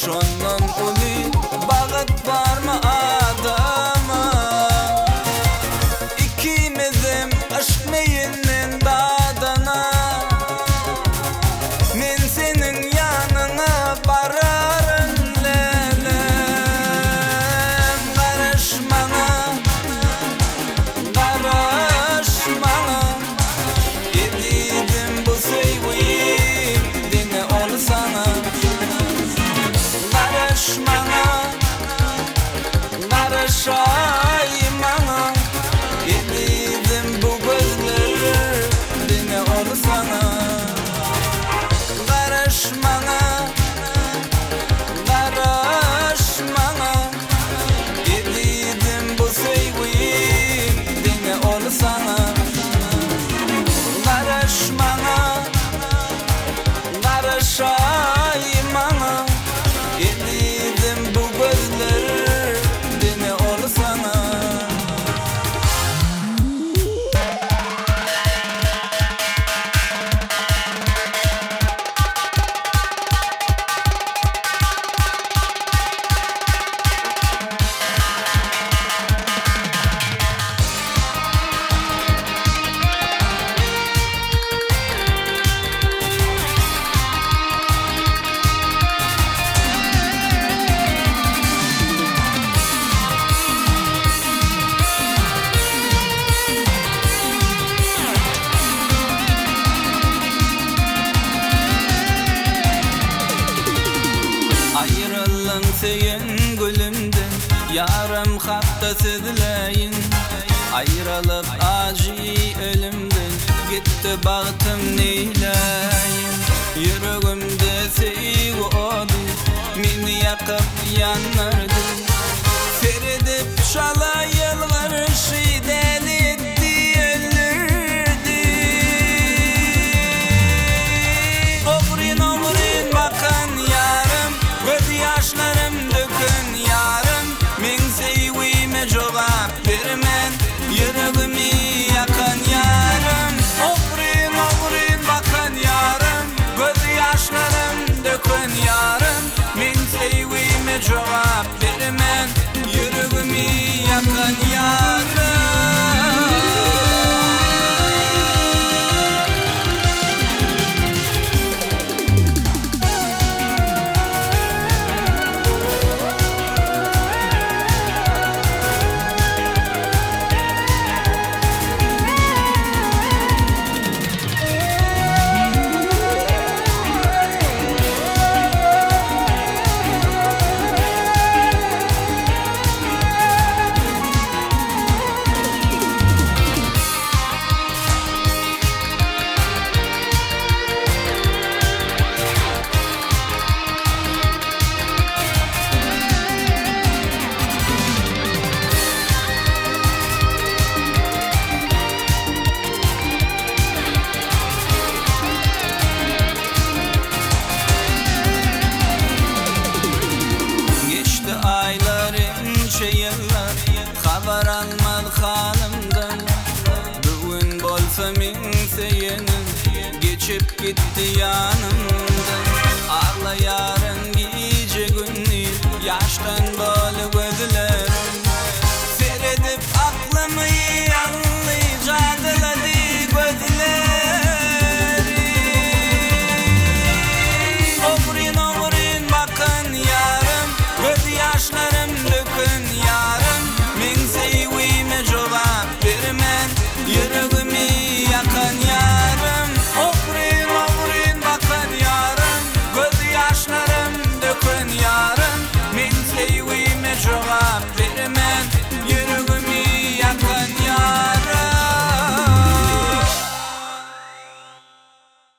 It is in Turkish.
şondan uly bagat barmy adama. İkimizim aşk meyinden dadana. Men senin yanına bararım lelem. Karışmana, karışmana. Yedidim bu sevgim dine ol sana. Karışmana, karışaymana. Yedidim bu gözleri dine ol sana. Karışmana, karışmana. Yedidim bu sevgim dine ol sana. Karışmana, karışaymana. Yedidim bu gözleri dine ol sana. Ayrılın seyin gülümden, yarım hafta sizleyin. Ayrılıp acı ölümden, gitti baktım neyleyin. Yüreğimde sevgi oldu, meni yakıp yanardı. Seredip şala yılgırışı delitti ölürdü. Ogrin ogrin bakan yarım, göz yaşlarım dökün yarım. Men sevgime cevap vermen, yüreğimi yakan yarım. Ogrin ogrin bakan yarım, göz yaşlarım dökün yarım. Men sevgime cevap vermen, yüreğimi yakan yarım. Geçti aylar ince yıllar, haber almaz halimden. Bugün bolsa men seyenin, geçip gitti yanımdan.